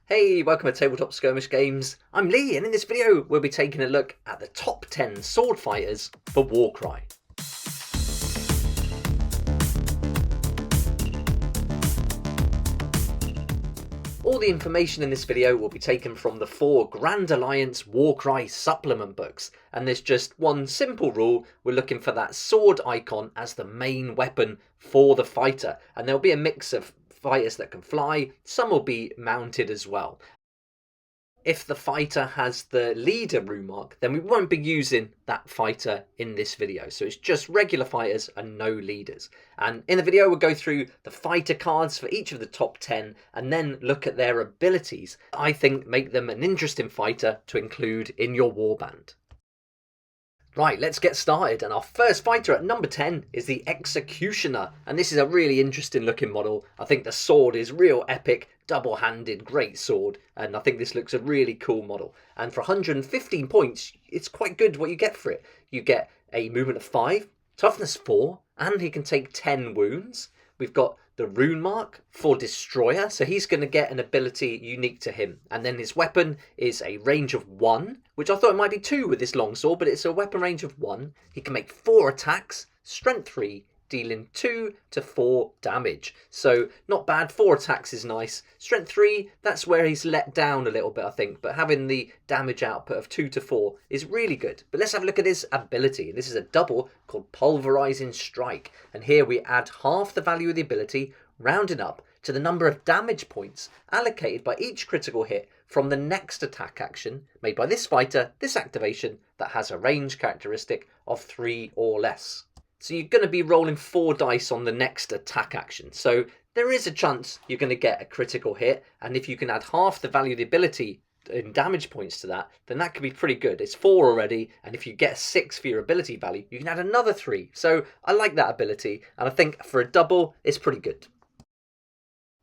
Hey, welcome to Tabletop Skirmish Games. I'm Lee, and in this video we'll be taking a look at the top 10 sword fighters for Warcry. All the information in this video will be taken from the 4 Grand Alliance Warcry supplement books, and there's just one simple rule: we're looking for that sword icon as the main weapon for the fighter, and there'll be a mix of fighters that can fly, some will be mounted as well. If the fighter has the leader rune mark, then we won't be using that fighter in this video. So it's just regular fighters and no leaders. And in the video, we'll go through the fighter cards for each of the top 10 and then look at their abilities. I think make them an interesting fighter to include in your warband. Right, let's get started, and our first fighter at number 10 is the Executioner, and this is a really interesting looking model. I think the sword is real epic, double-handed, great sword, and I think this looks a really cool model. And for 115 points, it's quite good what you get for it. You get a movement of 5, toughness 4, and he can take 10 wounds. We've got the rune mark for Destroyer, so he's going to get an ability unique to him. And then his weapon is a range of 1, which I thought it might be 2 with this longsword, but it's a weapon range of 1. He can make 4 attacks, strength 3, dealing 2 to 4 damage. So not bad, 4 attacks is nice. Strength 3, that's where he's let down a little bit, I think, but having the damage output of 2 to 4 is really good. But let's have a look at his ability. This is a double called Pulverizing Strike, and here we add half the value of the ability, rounding up to the number of damage points allocated by each critical hit from the next attack action made by this fighter, this activation, that has a range characteristic of 3 or less. So you're going to be rolling 4 dice on the next attack action. So there is a chance you're going to get a critical hit. And if you can add half the value of the ability in damage points to that, then that could be pretty good. It's 4 already. And if you get 6 for your ability value, you can add another 3. So I like that ability. And I think for a double, it's pretty good.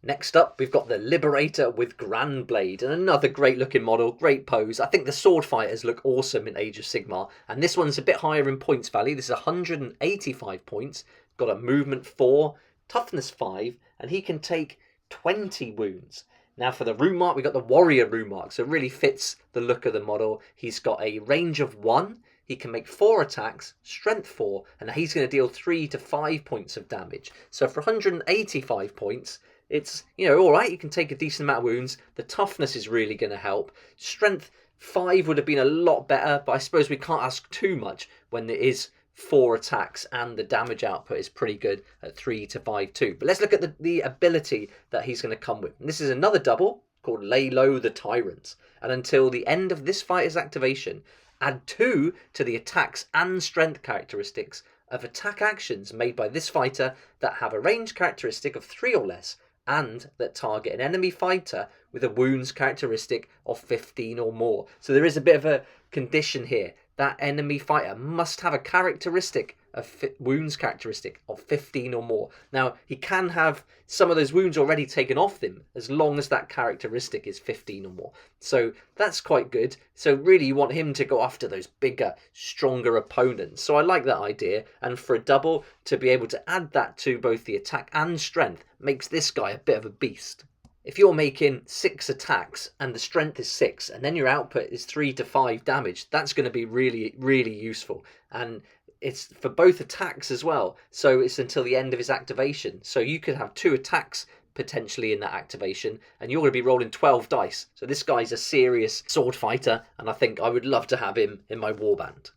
Next up, we've got the Liberator with Grand Blade, and another great looking model, great pose. I think the sword fighters look awesome in Age of Sigmar, and this one's a bit higher in points value. This is 185 points, got a movement 4, toughness 5, and he can take 20 wounds. Now for the rune mark, we've got the Warrior rune mark, so it really fits the look of the model. He's got a range of 1, he can make 4 attacks, strength 4, and he's going to deal 3 to 5 points of damage. So for 185 points, it's, alright, you can take a decent amount of wounds. The toughness is really going to help. Strength 5 would have been a lot better, but I suppose we can't ask too much when there is 4 attacks and the damage output is pretty good at 3 to 5 too. But let's look at the ability that he's going to come with. And this is another double called Lay Low the Tyrant. And until the end of this fighter's activation, add 2 to the attacks and strength characteristics of attack actions made by this fighter that have a range characteristic of 3 or less, and that target an enemy fighter with a wounds characteristic of 15 or more. So there is a bit of a condition here. That enemy fighter must have a characteristic of wounds characteristic of 15 or more. Now, he can have some of those wounds already taken off him as long as that characteristic is 15 or more. So that's quite good. So really you want him to go after those bigger, stronger opponents. So I like that idea. And for a double, to be able to add that to both the attack and strength makes this guy a bit of a beast. If you're making 6 attacks and the strength is 6 and then your output is 3 to 5 damage, that's going to be really, really useful. And it's for both attacks as well. So it's until the end of his activation. So you could have 2 attacks potentially in that activation and you're going to be rolling 12 dice. So this guy's a serious sword fighter and I think I would love to have him in my warband.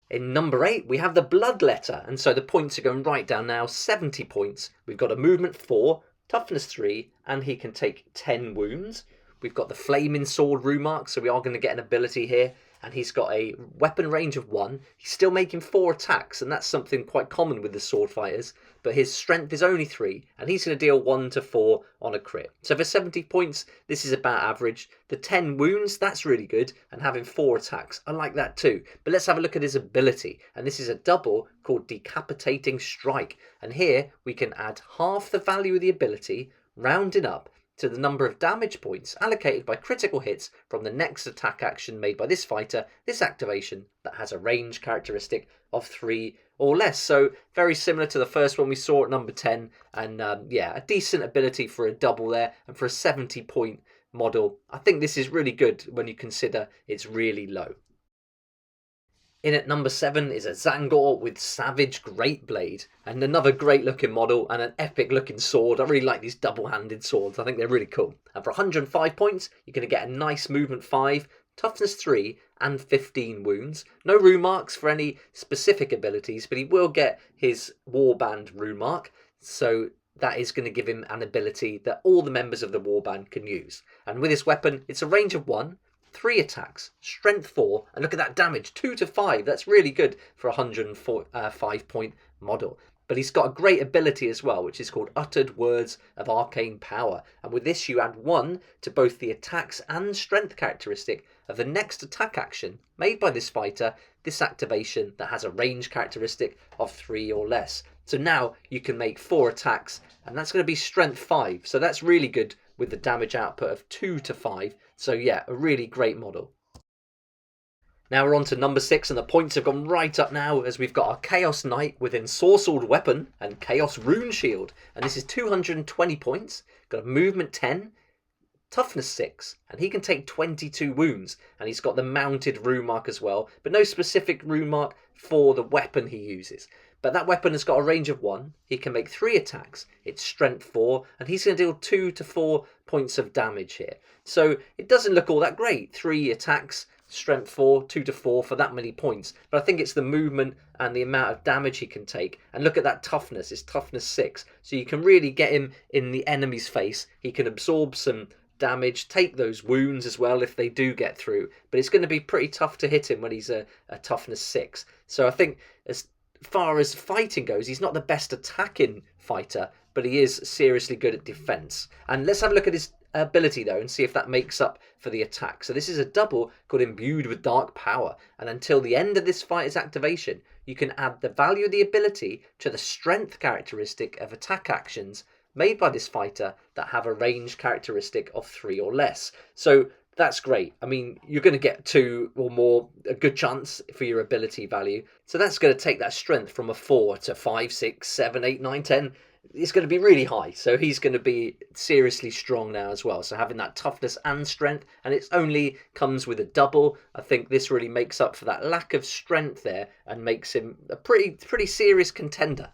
In number 8, we have the Bloodletter. And so the points are going right down now, 70 points. We've got a movement 4, toughness 3, and he can take 10 wounds. We've got the Flaming Sword rune mark, so we are going to get an ability here. And he's got a weapon range of 1. He's still making 4 attacks, and that's something quite common with the sword fighters. But his strength is only 3, and he's going to deal 1 to 4 on a crit. So for 70 points, this is about average. The 10 wounds, that's really good, and having 4 attacks, I like that too. But let's have a look at his ability. And this is a double called Decapitating Strike. And here we can add half the value of the ability, rounding up to the number of damage points allocated by critical hits from the next attack action made by this fighter, this activation that has a range characteristic of 3 or less. So very similar to the first one we saw at number 10, and yeah, a decent ability for a double there, and for a 70 point model. I think this is really good when you consider it's really low. In at number 7 is a Zangor with Savage Great Blade, and another great looking model and an epic looking sword. I really like these double-handed swords, I think they're really cool. And for 105 points, you're going to get a nice movement 5, toughness 3 and 15 wounds. No rune marks for any specific abilities, but he will get his warband rune mark, so that is going to give him an ability that all the members of the warband can use. And with his weapon, it's a range of 1, 3 attacks, strength 4, and look at that damage, 2 to 5. That's really good for a 105 point model. But he's got a great ability as well, which is called Uttered Words of Arcane Power. And with this, you add 1 to both the attacks and strength characteristic of the next attack action made by this fighter, this activation that has a range characteristic of 3 or less. So now you can make 4 attacks, and that's going to be strength 5. So that's really good with the damage output of 2 to 5. So yeah, a really great model. Now we're on to number 6, and the points have gone right up now as we've got our Chaos Knight with Ensorcelled Weapon and Chaos Rune Shield. And this is 220 points, got a movement 10, toughness 6, and he can take 22 wounds. And he's got the mounted rune mark as well, but no specific rune mark for the weapon he uses. But that weapon has got a range of 1, he can make 3 attacks, it's strength 4, and he's going to deal 2 to 4 points of damage here. So it doesn't look all that great, 3 attacks, strength 4, 2 to 4 for that many points. But I think it's the movement and the amount of damage he can take. And look at that toughness, it's toughness 6. So you can really get him in the enemy's face, he can absorb some damage, take those wounds as well if they do get through. But it's going to be pretty tough to hit him when he's a toughness 6. So I think as far as fighting goes, he's not the best attacking fighter, but he is seriously good at defense. And let's have a look at his ability though and see if that makes up for the attack. So this is a double called Imbued with Dark Power, and until the end of this fighter's activation, you can add the value of the ability to the strength characteristic of attack actions made by this fighter that have a range characteristic of 3 or less. So that's great. I mean, you're going to get 2 or more, a good chance for your ability value. So that's going to take that strength from a 4 to 5, 6, 7, 8, 9, 10. It's going to be really high. So he's going to be seriously strong now as well. So having that toughness and strength, and it only comes with a double. I think this really makes up for that lack of strength there and makes him a pretty serious contender.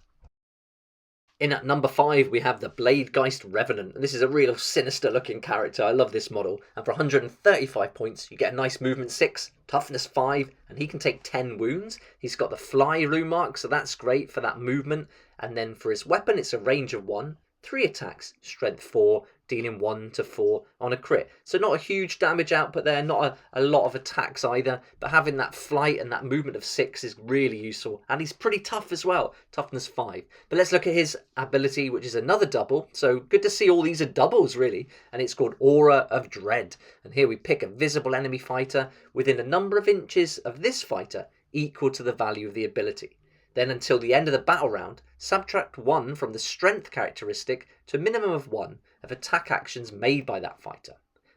In at number 5, we have the Bladegeist Revenant. And this is a real sinister looking character. I love this model. And for 135 points, you get a nice movement 6, toughness 5, and he can take 10 wounds. He's got the fly rune mark, so that's great for that movement. And then for his weapon, it's a range of 1, 3 attacks, strength 4, dealing 1 to 4 on a crit. So not a huge damage output there, not a lot of attacks either, but having that flight and that movement of 6 is really useful. And he's pretty tough as well, toughness 5. But let's look at his ability, which is another double. So good to see all these are doubles really, and it's called Aura of Dread. And here we pick a visible enemy fighter within a number of inches of this fighter equal to the value of the ability. Then until the end of the battle round, subtract 1 from the strength characteristic to a minimum of 1 of attack actions made by that fighter.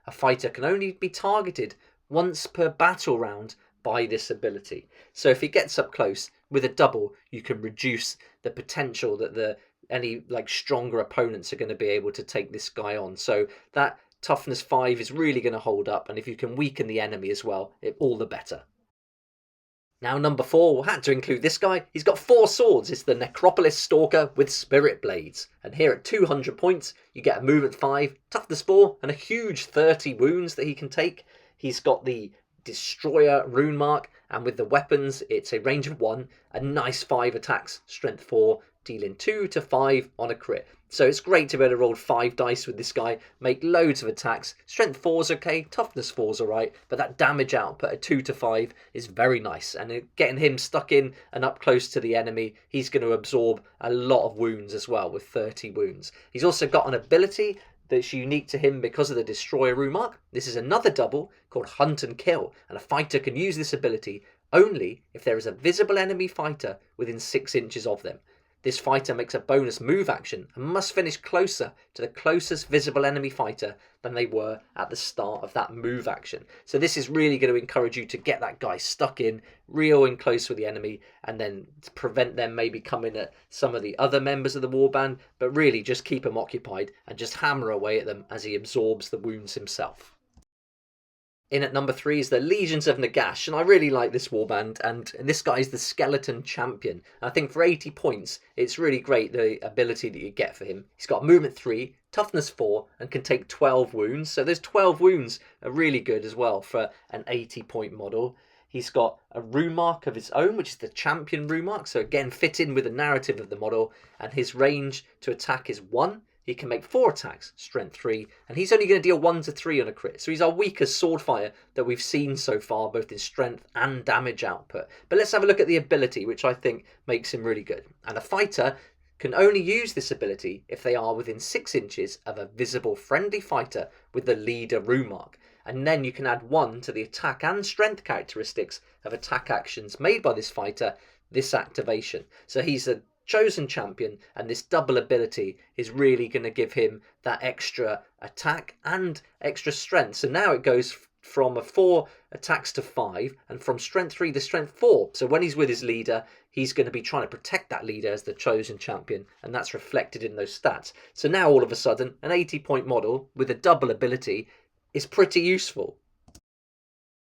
A fighter can only be targeted once per battle round by this ability. So if he gets up close with a double, you can reduce the potential that any stronger opponents are going to be able to take this guy on. So that toughness 5 is really going to hold up, and if you can weaken the enemy as well, all the better. Now number 4, we had to include this guy. He's got 4 swords. It's the Necropolis Stalker with Spirit Blades. And here at 200 points, you get a movement 5, toughness 4, and a huge 30 wounds that he can take. He's got the Destroyer rune mark, and with the weapons, it's a range of 1, a nice 5 attacks, strength 4, dealing 2 to 5 on a crit. So it's great to be able to roll 5 dice with this guy, make loads of attacks. Strength 4's okay, toughness 4's alright, but that damage output at 2 to 5 is very nice. And getting him stuck in and up close to the enemy, he's going to absorb a lot of wounds as well, with 30 wounds. He's also got an ability that's unique to him because of the Destroyer rune mark. This is another double called Hunt and Kill, and a fighter can use this ability only if there is a visible enemy fighter within 6 inches of them. This fighter makes a bonus move action and must finish closer to the closest visible enemy fighter than they were at the start of that move action. So this is really going to encourage you to get that guy stuck in, real in close with the enemy, and then to prevent them maybe coming at some of the other members of the warband, but really just keep them occupied and just hammer away at them as he absorbs the wounds himself. In at number 3 is the Legions of Nagash, and I really like this warband, and this guy is the Skeleton Champion. I think for 80 points, it's really great, the ability that you get for him. He's got movement 3, toughness 4, and can take 12 wounds, so those 12 wounds are really good as well for an 80-point model. He's got a rune mark of his own, which is the Champion rune mark, so again, fit in with the narrative of the model, and his range to attack is 1. He can make 4 attacks, strength 3, and he's only going to deal 1 to 3 on a crit. So he's our weakest sword fighter that we've seen so far, both in strength and damage output. But let's have a look at the ability, which I think makes him really good. And a fighter can only use this ability if they are within 6 inches of a visible friendly fighter with the leader rune mark. And then you can add 1 to the attack and strength characteristics of attack actions made by this fighter, this activation. So he's a chosen champion, and this double ability is really going to give him that extra attack and extra strength. So now it goes from a 4 attacks to 5, and from strength 3 to strength 4. So when he's with his leader, he's going to be trying to protect that leader as the chosen champion, and that's reflected in those stats. So now all of a sudden, an 80-point model with a double ability is pretty useful.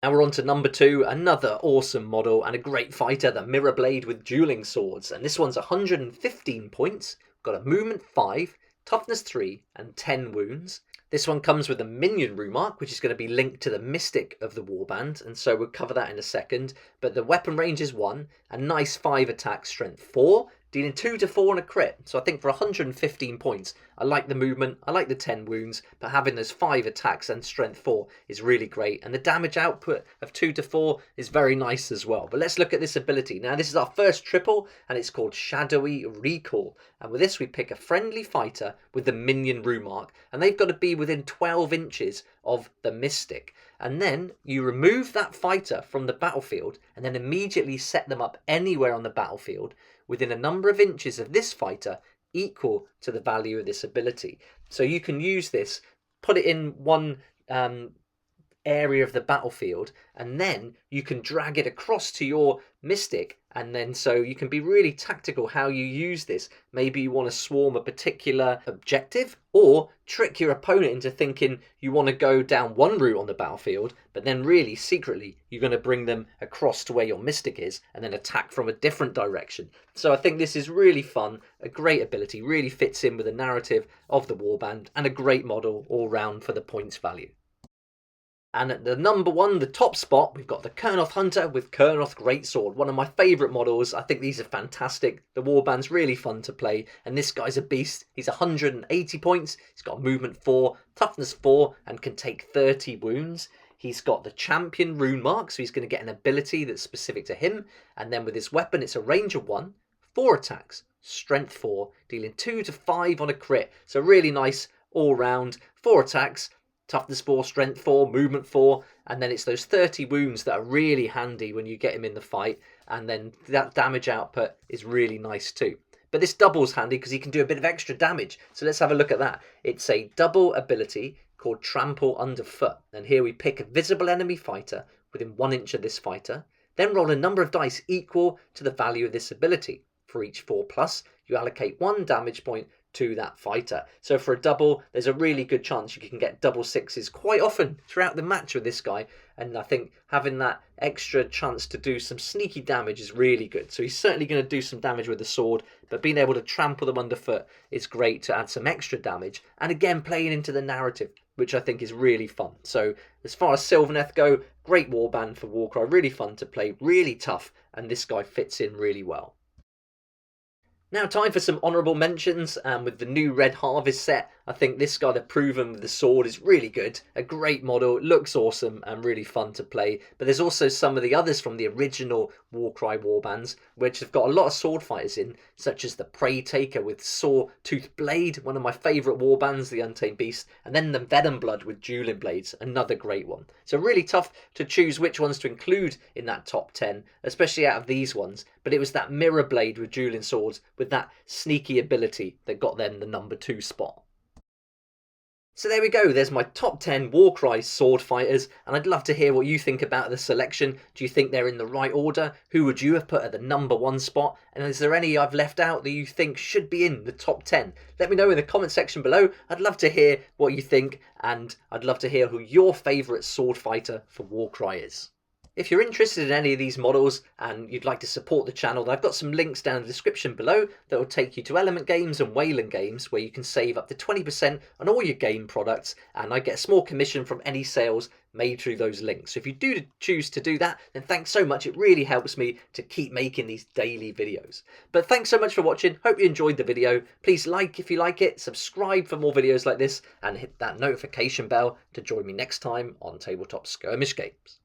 Now we're on to number 2, another awesome model and a great fighter, the Mirror Blade with dueling swords. And this one's 115 points, got a movement 5, toughness 3, and 10 wounds. This one comes with a minion rune mark, which is going to be linked to the mystic of the warband, and so we'll cover that in a second. But the weapon range is 1, a nice 5 attack, strength 4, dealing 2 to 4 on a crit. So I think for 115 points, I like the movement, I like the 10 wounds, but having those 5 attacks and strength 4 is really great. And the damage output of 2 to 4 is very nice as well. But let's look at this ability. Now this is our first triple, and it's called Shadowy Recall. And with this we pick a friendly fighter with the minion rune mark, and they've got to be within 12 inches of the mystic. And then you remove that fighter from the battlefield and then immediately set them up anywhere on the battlefield within a number of inches of this fighter equal to the value of this ability. So you can use this, put it in one area of the battlefield, and then you can drag it across to your mystic, and then so you can be really tactical how you use this. Maybe you want to swarm a particular objective, or trick your opponent into thinking you want to go down one route on the battlefield, but then really secretly you're going to bring them across to where your mystic is and then attack from a different direction. So I think this is really fun, a great ability, really fits in with the narrative of the warband, and a great model all round for the points value. And at the number 1, the top spot, we've got the Kernel Hunter with Kernel Greatsword, one of my favourite models. I think these are fantastic. The warband's really fun to play, and this guy's a beast. He's 180 points, he's got movement 4, toughness 4, and can take 30 wounds. He's got the Champion rune mark, so he's going to get an ability that's specific to him. And then with his weapon, it's a range of 1, 4 attacks, strength 4, dealing 2 to 5 on a crit. So really nice all round, 4 attacks, toughness 4, strength 4, movement 4, and then it's those 30 wounds that are really handy when you get him in the fight, and then that damage output is really nice too. But this double's handy because he can do a bit of extra damage, so let's have a look at that. It's a double ability called Trample Underfoot, and here we pick a visible enemy fighter within 1 inch of this fighter, then roll a number of dice equal to the value of this ability. For each 4+, you allocate 1 damage point to that fighter. So for a double, there's a really good chance you can get double 6s quite often throughout the match with this guy, and I think having that extra chance to do some sneaky damage is really good. So he's certainly going to do some damage with the sword, but being able to trample them underfoot is great to add some extra damage, and again playing into the narrative, which I think is really fun. So as far as Sylvaneth go, great warband for Warcry, really fun to play, really tough, and this guy fits in really well. Now time for some honourable mentions, and with the new Red Harvest set, I think this guy, the Proven with the sword, is really good. A great model, looks awesome and really fun to play. But there's also some of the others from the original Warcry warbands, which have got a lot of sword fighters in, such as the Prey Taker with Saw-Tooth Blade, one of my favourite warbands, the Untamed Beast, and then the Venom Blood with Dueling Blades, another great one. So really tough to choose which ones to include in that top 10, especially out of these ones. But it was that Mirror Blade with Dueling Swords with that sneaky ability that got them the number 2 spot. So there we go, there's my top 10 Warcry sword fighters, and I'd love to hear what you think about the selection. Do you think they're in the right order? Who would you have put at the number 1 spot? And is there any I've left out that you think should be in the top 10? Let me know in the comment section below. I'd love to hear what you think, and I'd love to hear who your favourite sword fighter for Warcry is. If you're interested in any of these models and you'd like to support the channel, I've got some links down in the description below that will take you to Element Games and Wayland Games, where you can save up to 20% on all your game products, and I get a small commission from any sales made through those links. So if you do choose to do that, then thanks so much. It really helps me to keep making these daily videos. But thanks so much for watching. Hope you enjoyed the video. Please like if you like it, subscribe for more videos like this, and hit that notification bell to join me next time on Tabletop Skirmish Games.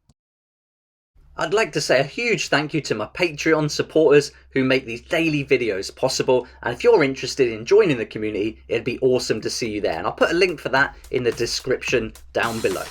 I'd like to say a huge thank you to my Patreon supporters who make these daily videos possible, and if you're interested in joining the community, it'd be awesome to see you there, and I'll put a link for that in the description down below.